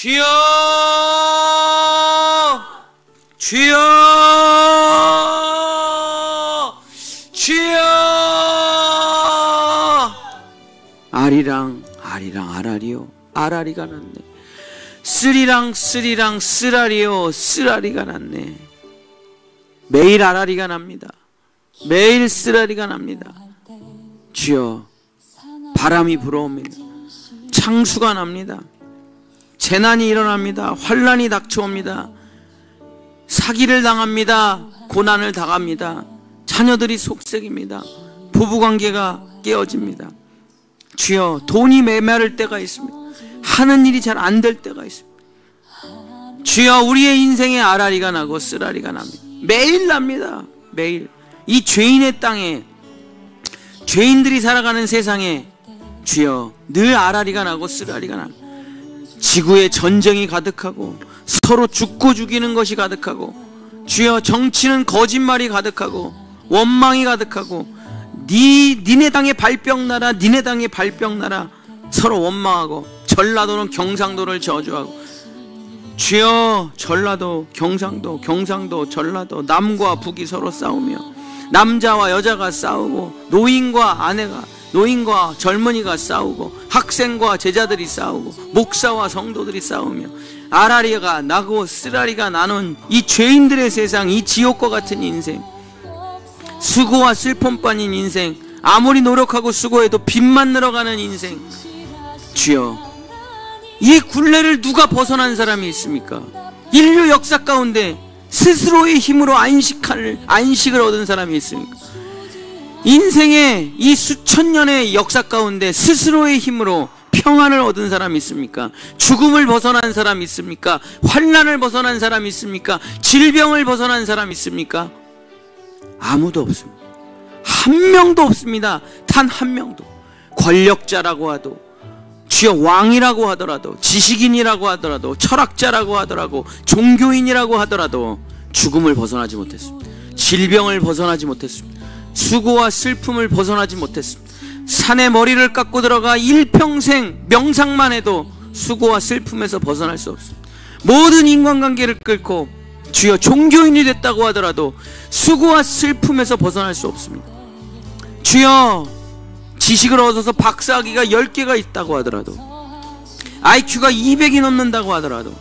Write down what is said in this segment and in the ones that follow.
주여, 주여, 주여. 아리랑 아리랑 아라리요, 아라리가 났네. 쓰리랑 쓰리랑 쓰라리요, 쓰라리가 났네. 매일 아라리가 납니다. 매일 쓰라리가 납니다. 주여, 바람이 불어옵니다. 창수가 납니다. 재난이 일어납니다. 환난이 닥쳐옵니다. 사기를 당합니다. 고난을 당합니다. 자녀들이 속색입니다. 부부관계가 깨어집니다. 주여, 돈이 메마를 때가 있습니다. 하는 일이 잘 안 될 때가 있습니다. 주여, 우리의 인생에 아라리가 나고 쓰라리가 납니다. 매일 납니다. 매일. 이 죄인의 땅에, 죄인들이 살아가는 세상에 주여, 늘 아라리가 나고 쓰라리가 납니다. 지구에 전쟁이 가득하고 서로 죽고 죽이는 것이 가득하고, 주여, 정치는 거짓말이 가득하고 원망이 가득하고, 니네 당에 발병 나라, 니네 당에 발병 나라 서로 원망하고, 전라도는 경상도를 저주하고, 주여, 전라도, 경상도, 경상도, 전라도, 남과 북이 서로 싸우며, 남자와 여자가 싸우고, 노인과 아내가, 노인과 젊은이가 싸우고, 학생과 제자들이 싸우고, 목사와 성도들이 싸우며, 아라리가 나고 쓰라리가 나는 이 죄인들의 세상, 이 지옥과 같은 인생, 수고와 슬픔 빠진 인생, 아무리 노력하고 수고해도 빚만 늘어가는 인생. 주여, 이 굴레를 누가 벗어난 사람이 있습니까? 인류 역사 가운데 스스로의 힘으로 안식을 얻은 사람이 있습니까? 인생의 이 수천 년의 역사 가운데 스스로의 힘으로 평안을 얻은 사람이 있습니까? 죽음을 벗어난 사람이 있습니까? 환난을 벗어난 사람이 있습니까? 질병을 벗어난 사람이 있습니까? 아무도 없습니다. 한 명도 없습니다. 단 한 명도. 권력자라고 하도, 주여, 왕이라고 하더라도, 지식인이라고 하더라도, 철학자라고 하더라도, 종교인이라고 하더라도 죽음을 벗어나지 못했습니다. 질병을 벗어나지 못했습니다. 수고와 슬픔을 벗어나지 못했습니다. 산에 머리를 깎고 들어가 일평생 명상만 해도 수고와 슬픔에서 벗어날 수 없습니다. 모든 인간관계를 끊고 주여, 종교인이 됐다고 하더라도 수고와 슬픔에서 벗어날 수 없습니다. 주여, 지식을 얻어서 박사학위가 10개가 있다고 하더라도, IQ가 200이 넘는다고 하더라도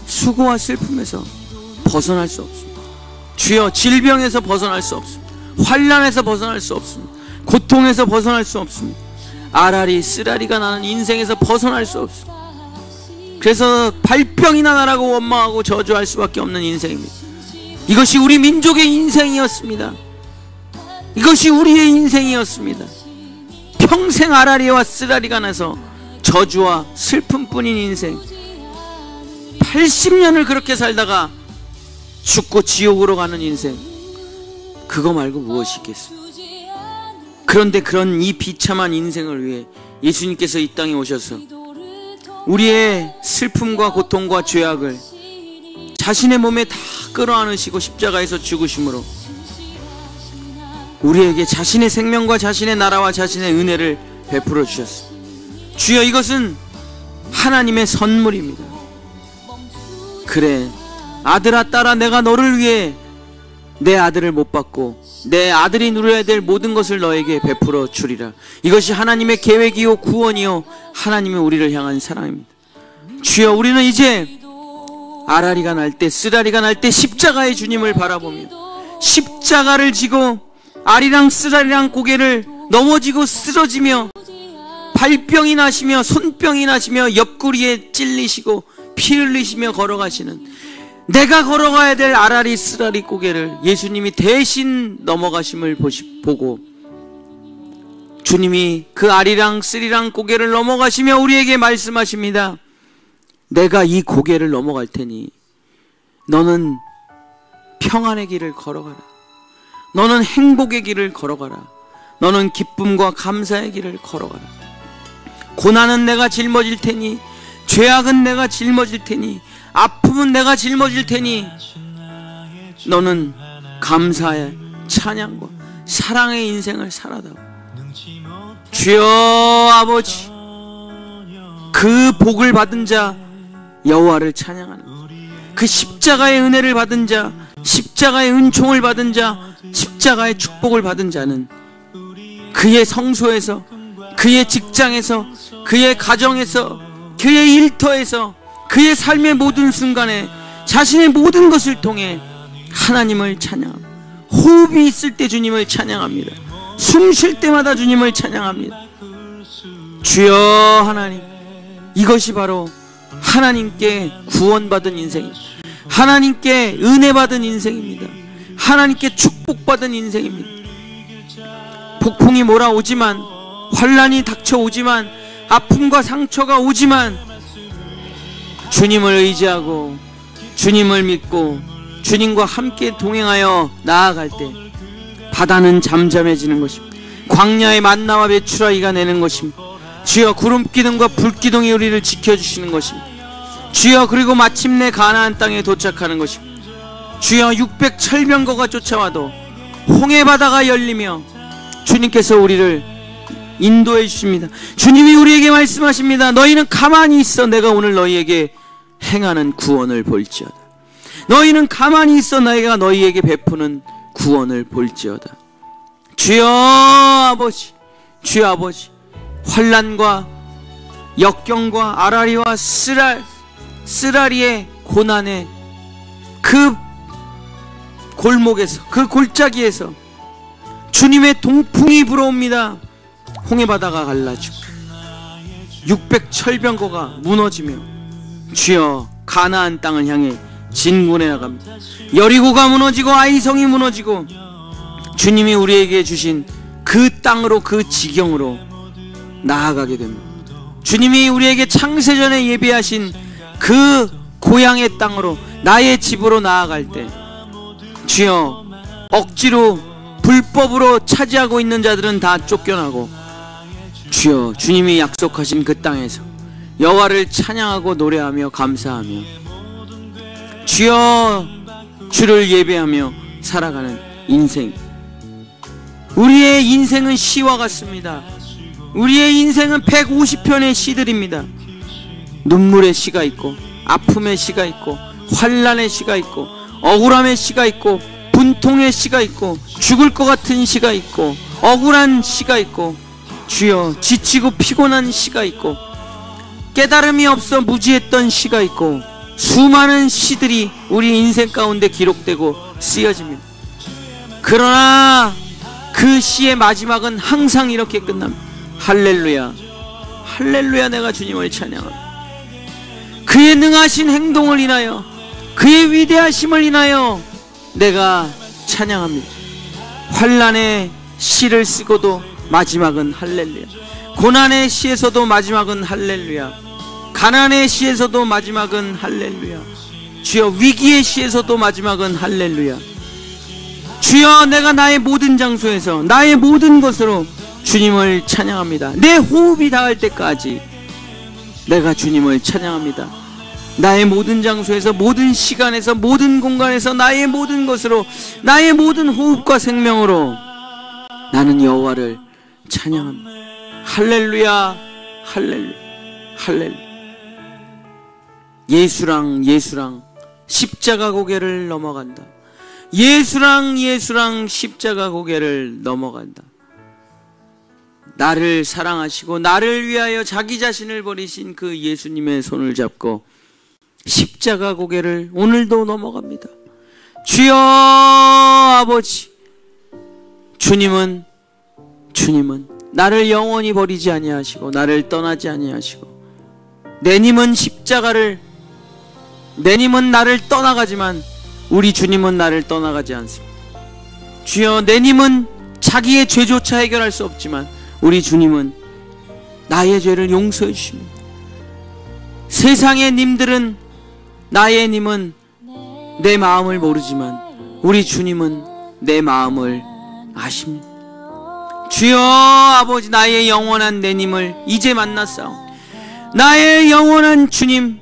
수고와 슬픔에서 벗어날 수 없습니다. 주여, 질병에서 벗어날 수 없습니다. 환난에서 벗어날 수 없습니다. 고통에서 벗어날 수 없습니다. 아라리 쓰라리가 나는 인생에서 벗어날 수 없습니다. 그래서 발병이나 나라고 원망하고 저주할 수밖에 없는 인생입니다. 이것이 우리 민족의 인생이었습니다. 이것이 우리의 인생이었습니다. 평생 아라리와 쓰라리가 나서 저주와 슬픔뿐인 인생, 80년을 그렇게 살다가 죽고 지옥으로 가는 인생, 그거 말고 무엇이 있겠습니까? 그런데 그런 이 비참한 인생을 위해 예수님께서 이 땅에 오셔서 우리의 슬픔과 고통과 죄악을 자신의 몸에 다 끌어안으시고 십자가에서 죽으심으로 우리에게 자신의 생명과 자신의 나라와 자신의 은혜를 베풀어 주셨습니다. 주여, 이것은 하나님의 선물입니다. 그래, 아들아 딸아, 내가 너를 위해 내 아들을 못 받고 내 아들이 누려야 될 모든 것을 너에게 베풀어 주리라. 이것이 하나님의 계획이요 구원이요 하나님이 우리를 향한 사랑입니다. 주여, 우리는 이제 아라리가 날 때, 쓰라리가 날 때 십자가의 주님을 바라보며 십자가를 지고 아리랑 쓰라리랑 고개를 넘어지고 쓰러지며 발병이 나시며 손병이 나시며 옆구리에 찔리시고 피 흘리시며 걸어가시는, 내가 걸어가야 될 아라리 쓰라리 고개를 예수님이 대신 넘어가심을 보고 주님이 그 아리랑 쓰리랑 고개를 넘어가시며 우리에게 말씀하십니다. 내가 이 고개를 넘어갈 테니 너는 평안의 길을 걸어가라. 너는 행복의 길을 걸어가라. 너는 기쁨과 감사의 길을 걸어가라. 고난은 내가 짊어질 테니, 죄악은 내가 짊어질 테니, 아픔은 내가 짊어질 테니 너는 감사의 찬양과 사랑의 인생을 살아다오. 주여 아버지, 그 복을 받은 자 여호와를 찬양하는 그 십자가의 은혜를 받은 자, 십자가의 은총을 받은 자, 십자가의 축복을 받은 자는 그의 성소에서, 그의 직장에서, 그의 가정에서, 그의 일터에서, 그의 삶의 모든 순간에 자신의 모든 것을 통해 하나님을 찬양합니다. 호흡이 있을 때 주님을 찬양합니다. 숨 쉴 때마다 주님을 찬양합니다. 주여 하나님, 이것이 바로 하나님께 구원받은 인생입니다. 하나님께 은혜받은 인생입니다. 하나님께 축복받은 인생입니다. 폭풍이 몰아오지만, 환난이 닥쳐오지만, 아픔과 상처가 오지만 주님을 의지하고 주님을 믿고 주님과 함께 동행하여 나아갈 때 바다는 잠잠해지는 것입니다. 광야의 만나와 메추라기가 내는 것입니다. 주여, 구름기둥과 불기둥이 우리를 지켜주시는 것입니다. 주여, 그리고 마침내 가나안 땅에 도착하는 것입니다. 주여, 600철병거가 쫓아와도 홍해바다가 열리며 주님께서 우리를 인도해 주십니다. 주님이 우리에게 말씀하십니다. 너희는 가만히 있어. 내가 오늘 너희에게 행하는 구원을 볼지어다. 너희는 가만히 있어. 내가 너희에게 베푸는 구원을 볼지어다. 주여 아버지, 주여 아버지, 환난과 역경과 아라리와 쓰라리의 고난의 그 골목에서, 그 골짜기에서 주님의 동풍이 불어옵니다. 홍해바다가 갈라지고 600철병거가 무너지며 주여, 가나안 땅을 향해 진군해 나갑니다. 여리고가 무너지고 아이성이 무너지고 주님이 우리에게 주신 그 땅으로, 그 지경으로 나아가게 됩니다. 주님이 우리에게 창세전에 예비하신 그 고향의 땅으로, 나의 집으로 나아갈 때 주여, 억지로 불법으로 차지하고 있는 자들은 다 쫓겨나고 주여, 주님이 약속하신 그 땅에서 여호와를 찬양하고 노래하며 감사하며 주여, 주를 예배하며 살아가는 인생. 우리의 인생은 시와 같습니다. 우리의 인생은 150편의 시들입니다. 눈물의 시가 있고, 아픔의 시가 있고, 환난의 시가 있고, 억울함의 시가 있고, 분통의 시가 있고, 죽을 것 같은 시가 있고, 억울한 시가 있고, 주여, 지치고 피곤한 시가 있고, 깨달음이 없어 무지했던 시가 있고, 수많은 시들이 우리 인생 가운데 기록되고 쓰여집니다. 그러나 그 시의 마지막은 항상 이렇게 끝납니다. 할렐루야, 할렐루야, 내가 주님을 찬양합니다. 그의 능하신 행동을 인하여, 그의 위대하심을 인하여 내가 찬양합니다. 환난의 시를 쓰고도 마지막은 할렐루야. 고난의 시에서도 마지막은 할렐루야. 가난의 시에서도 마지막은 할렐루야. 주여, 위기의 시에서도 마지막은 할렐루야. 주여, 내가 나의 모든 장소에서, 나의 모든 것으로 주님을 찬양합니다. 내 호흡이 닿을 때까지 내가 주님을 찬양합니다. 나의 모든 장소에서, 모든 시간에서, 모든 공간에서, 나의 모든 것으로, 나의 모든 호흡과 생명으로 나는 여호와를 찬양합니다. 할렐루야, 할렐루야, 할렐루야. 예수랑 예수랑 십자가 고개를 넘어간다. 예수랑 예수랑 십자가 고개를 넘어간다. 나를 사랑하시고 나를 위하여 자기 자신을 버리신 그 예수님의 손을 잡고 십자가 고개를 오늘도 넘어갑니다. 주여 아버지, 주님은 나를 영원히 버리지 아니하시고 나를 떠나지 아니하시고, 내님은 나를 떠나가지만 우리 주님은 나를 떠나가지 않습니다. 주여, 내님은 자기의 죄조차 해결할 수 없지만 우리 주님은 나의 죄를 용서해 주십니다. 세상의 님들은, 나의 님은 내 마음을 모르지만 우리 주님은 내 마음을 아십니다. 주여 아버지, 나의 영원한 내님을 이제 만났사오. 나의 영원한 주님,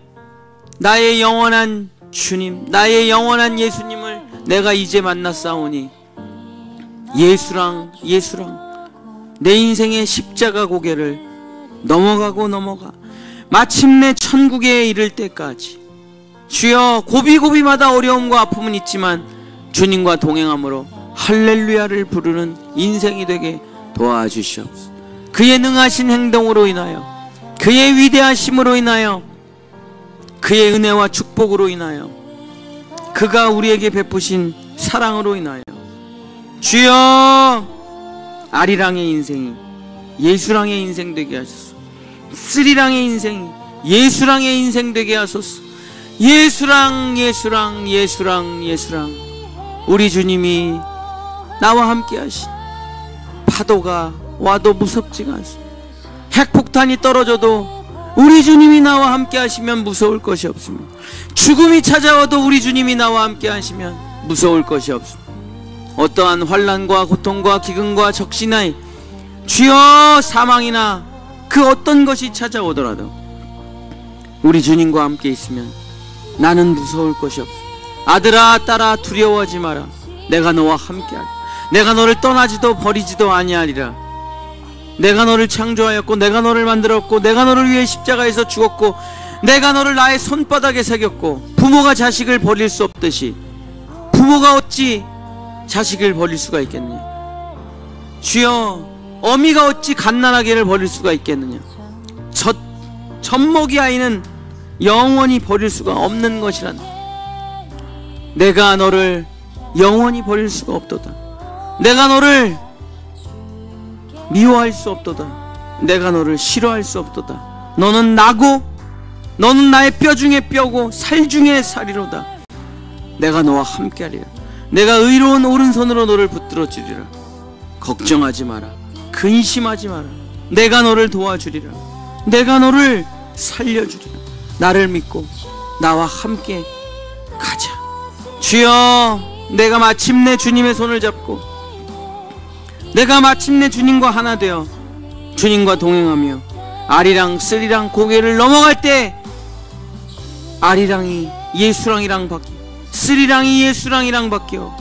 나의 영원한 주님, 나의 영원한 예수님을 내가 이제 만났사오니 예수랑 내 인생의 십자가 고개를 넘어가 마침내 천국에 이를 때까지 주여 고비고비마다 어려움과 아픔은 있지만 주님과 동행함으로 할렐루야를 부르는 인생이 되게 도와주시옵소서. 그의 능하신 행동으로 인하여, 그의 위대하심으로 인하여, 그의 은혜와 축복으로 인하여, 그가 우리에게 베푸신 사랑으로 인하여 주여 아리랑의 인생이 예수랑의 인생 되게 하소서. 스리랑의 인생이 예수랑의 인생 되게 하소서. 예수랑 예수랑 예수랑 예수랑. 우리 주님이 나와 함께 하신, 파도가 와도 무섭지가 않습니다. 핵폭탄이 떨어져도 우리 주님이 나와 함께 하시면 무서울 것이 없습니다. 죽음이 찾아와도 우리 주님이 나와 함께 하시면 무서울 것이 없습니다. 어떠한 환난과 고통과 기근과 적신의 주여 사망이나 그 어떤 것이 찾아오더라도 우리 주님과 함께 있으면 나는 무서울 것이 없어. 아들아 딸아 두려워하지 마라. 내가 너와 함께하리라. 내가 너를 떠나지도 버리지도 아니하리라. 내가 너를 창조하였고 내가 너를 만들었고 내가 너를 위해 십자가에서 죽었고 내가 너를 나의 손바닥에 새겼고. 부모가 자식을 버릴 수 없듯이 부모가 어찌 자식을 버릴 수가 있겠느냐. 주여 어미가 어찌 갓난아기를 버릴 수가 있겠느냐. 젖먹이 아이는 영원히 버릴 수가 없는 것이란다. 내가 너를 영원히 버릴 수가 없도다. 내가 너를 미워할 수 없도다. 내가 너를 싫어할 수 없도다. 너는 나고 너는 나의 뼈 중에 뼈고 살 중에 살이로다. 내가 너와 함께하리라. 내가 의로운 오른손으로 너를 붙들어 주리라. 걱정하지 마라. 근심하지 마라. 내가 너를 도와주리라. 내가 너를 살려주리라. 나를 믿고 나와 함께 가자. 주여 내가 마침내 주님의 손을 잡고 내가 마침내 주님과 하나 되어 주님과 동행하며 아리랑 스리랑 고개를 넘어갈 때 아리랑이 예수랑이랑 바뀌어 스리랑이 예수랑이랑 바뀌어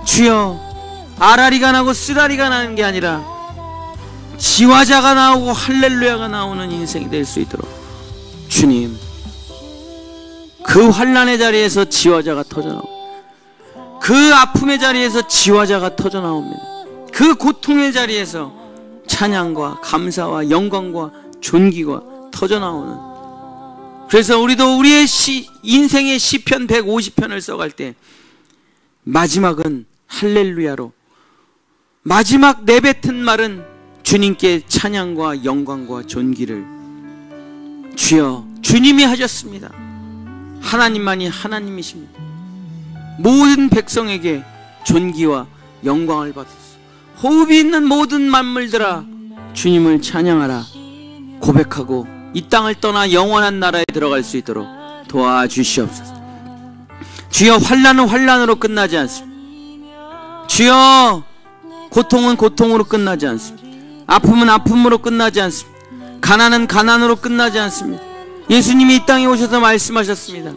주여 아라리가 나고 쓰라리가 나는 게 아니라 지화자가 나오고 할렐루야가 나오는 인생이 될 수 있도록 주님 그 환난의 자리에서 지화자가 터져나옵니다. 그 아픔의 자리에서 지화자가 터져나옵니다. 그 고통의 자리에서 찬양과 감사와 영광과 존귀가 터져나오는. 그래서 우리도 우리의 인생의 시편 150편을 써갈 때 마지막은 할렐루야로, 마지막 내뱉은 말은 주님께 찬양과 영광과 존귀를. 주여 주님이 하셨습니다. 하나님만이 하나님이십니다. 모든 백성에게 존귀와 영광을 받으소서. 호흡이 있는 모든 만물들아 주님을 찬양하라 고백하고 이 땅을 떠나 영원한 나라에 들어갈 수 있도록 도와주시옵소서. 주여 환난은 환난으로 끝나지 않습니다. 주여 고통은 고통으로 끝나지 않습니다. 아픔은 아픔으로 끝나지 않습니다. 가난은 가난으로 끝나지 않습니다. 예수님이 이 땅에 오셔서 말씀하셨습니다.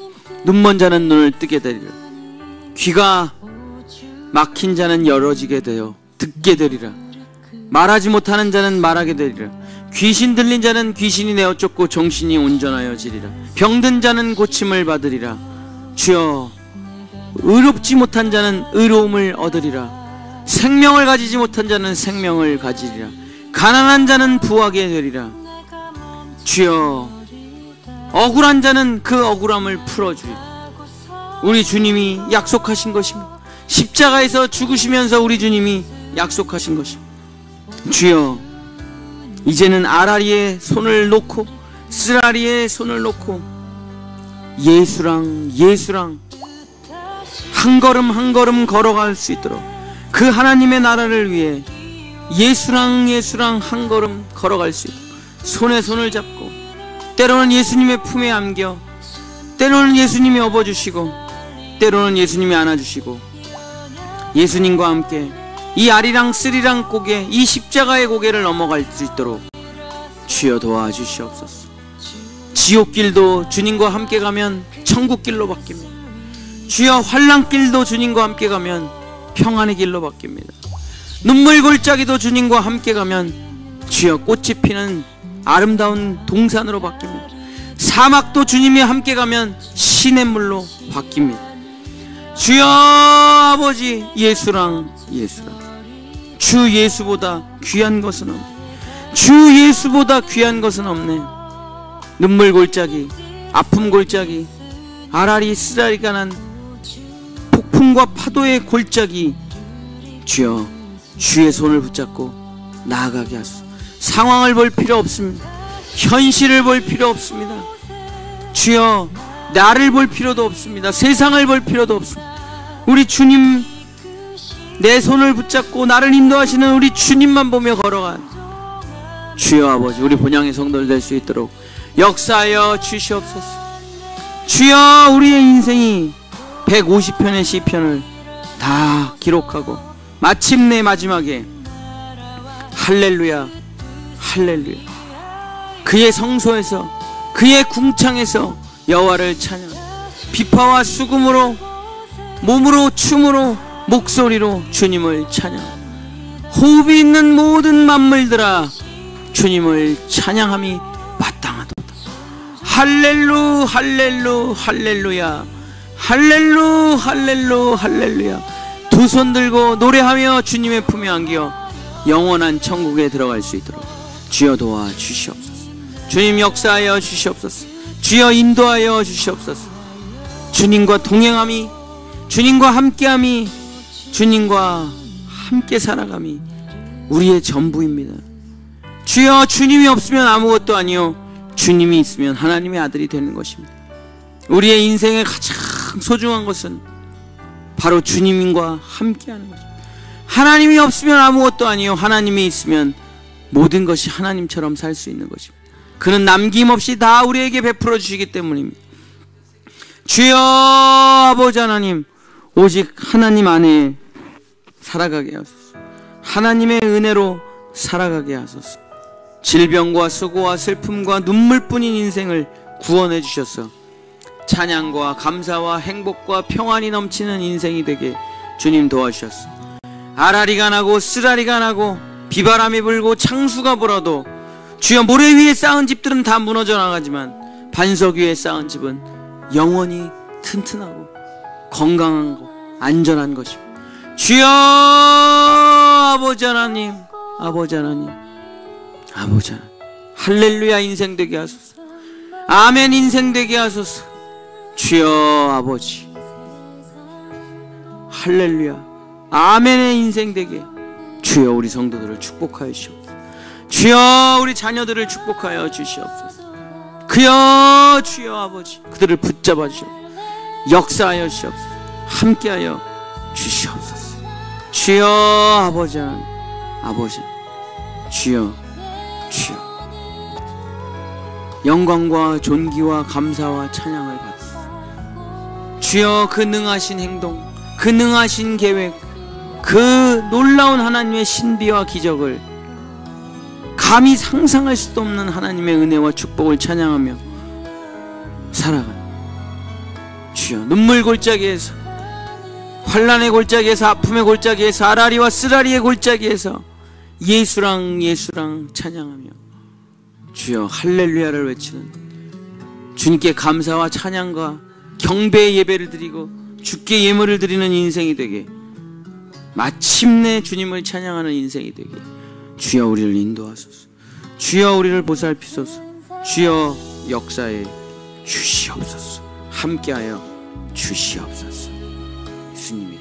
눈먼 자는 눈을 뜨게 되리라. 귀가 막힌 자는 열어지게 되어 듣게 되리라. 말하지 못하는 자는 말하게 되리라. 귀신 들린 자는 귀신이 내어 쫓고 정신이 온전하여지리라. 병든 자는 고침을 받으리라. 주여 의롭지 못한 자는 의로움을 얻으리라. 생명을 가지지 못한 자는 생명을 가지리라. 가난한 자는 부하게 되리라. 주여 억울한 자는 그 억울함을 풀어주리라. 우리 주님이 약속하신 것입니다. 십자가에서 죽으시면서 우리 주님이 약속하신 것입니다. 주여 이제는 아라리에 손을 놓고 쓰라리에 손을 놓고 예수랑 한 걸음 한 걸음 걸어갈 수 있도록 그 하나님의 나라를 위해 예수랑 한 걸음 걸어갈 수 있도록 손에 손을 잡고 때로는 예수님의 품에 안겨 때로는 예수님이 업어주시고 때로는 예수님이 안아주시고 예수님과 함께 이 아리랑 스리랑 고개, 이 십자가의 고개를 넘어갈 수 있도록 주여 도와주시옵소서. 지옥길도 주님과 함께 가면 천국길로 바뀝니다. 주여 환난길도 주님과 함께 가면 평안의 길로 바뀝니다. 눈물 골짜기도 주님과 함께 가면 주여 꽃이 피는 아름다운 동산으로 바뀝니다. 사막도 주님이 함께 가면 시냇물로 바뀝니다. 주여 아버지, 예수랑 주 예수보다 귀한 것은 없네. 주 예수보다 귀한 것은 없네. 눈물 골짜기, 아픔 골짜기, 아라리 쓰라리가 난 폭풍과 파도의 골짜기, 주여 주의 손을 붙잡고 나아가게 하소서. 상황을 볼 필요 없습니다. 현실을 볼 필요 없습니다. 주여 나를 볼 필요도 없습니다. 세상을 볼 필요도 없습니다. 우리 주님, 내 손을 붙잡고 나를 인도하시는 우리 주님만 보며 걸어간 주여 아버지, 우리 본향의 성도들 될 수 있도록 역사하여 주시옵소서. 주여 우리의 인생이 150편의 시편을 다 기록하고 마침내 마지막에 할렐루야 할렐루야, 그의 성소에서 그의 궁창에서 여호와를 찬양, 비파와 수금으로, 몸으로, 춤으로, 목소리로 주님을 찬양. 호흡이 있는 모든 만물들아 주님을 찬양함이 마땅하도다. 할렐루 할렐루 할렐루야, 할렐루 할렐루 할렐루야. 두 손 들고 노래하며 주님의 품에 안겨 영원한 천국에 들어갈 수 있도록 주여 도와 주시옵소서. 주님 역사하여 주시옵소서. 주여 인도하여 주시옵소서. 주님과 동행함이, 주님과 함께함이, 주님과 함께 살아감이 우리의 전부입니다. 주여, 주님이 없으면 아무것도 아니요, 주님이 있으면 하나님의 아들이 되는 것입니다. 우리의 인생의 가장 소중한 것은 바로 주님과 함께하는 것입니다. 하나님이 없으면 아무것도 아니요, 하나님이 있으면 모든 것이 하나님처럼 살 수 있는 것입니다. 그는 남김없이 다 우리에게 베풀어 주시기 때문입니다. 주여 아버지 하나님, 오직 하나님 안에 살아가게 하소서. 하나님의 은혜로 살아가게 하소서. 질병과 수고와 슬픔과 눈물뿐인 인생을 구원해 주셔서 찬양과 감사와 행복과 평안이 넘치는 인생이 되게 주님 도와주셨어. 아라리가 나고 쓰라리가 나고 비바람이 불고 창수가 불어도 주여, 모래 위에 쌓은 집들은 다 무너져 나가지만 반석 위에 쌓은 집은 영원히 튼튼하고 건강하고 안전한 것입니다. 주여 아버지 하나님, 아버지 하나님, 아버지 하나님, 할렐루야 인생 되게 하소서. 아멘 인생 되게 하소서. 주여 아버지, 할렐루야 아멘의 인생 되게 주여 우리 성도들을 축복하여 주시옵소서. 주여 우리 자녀들을 축복하여 주시옵소서. 그여 주여 아버지, 그들을 붙잡아 주시옵소서. 역사하여 주시옵소서. 함께하여 주시옵소서. 주여 아버지 하나님, 아버지 주여, 주여 영광과 존귀와 감사와 찬양을 받으소서. 주여, 그 능하신 행동, 그 능하신 계획, 그 놀라운 하나님의 신비와 기적을 감히 상상할 수도 없는 하나님의 은혜와 축복을 찬양하며 살아가는 주여, 눈물 골짜기에서, 환난의 골짜기에서, 아픔의 골짜기에서, 아라리와 쓰라리의 골짜기에서 예수랑 찬양하며 주여 할렐루야를 외치는, 주님께 감사와 찬양과 경배의 예배를 드리고 주께 예물을 드리는 인생이 되게, 마침내 주님을 찬양하는 인생이 되게 주여 우리를 인도하소서. 주여 우리를 보살피소서. 주여 역사에 주시옵소서. 함께하여 주시옵소서. 예수님의